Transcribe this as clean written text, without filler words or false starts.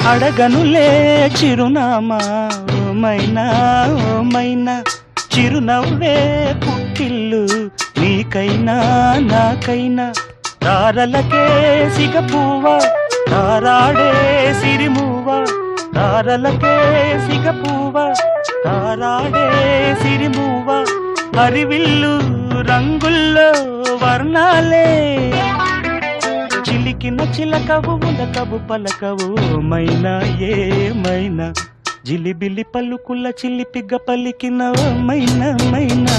అడగనులే చిరునామా ఓమైనా ఓమైనా చిరునవ్వే పుట్టిల్లు నీకైనా నాకైనా తారలకే సిగపువ్వ తారాడే సిరిమువ్వ తారలకే సిగపువ్వ తారాడే సిరిమువ్వ హరివిల్లు రంగుల్లో వర్ణాలే చిలికిన చిలకవు ఉలకవు పలకవు మైనా ఏమైనా జిలిబిలి పలుకుల చిలిపిగ పలికిన మైనా మైనా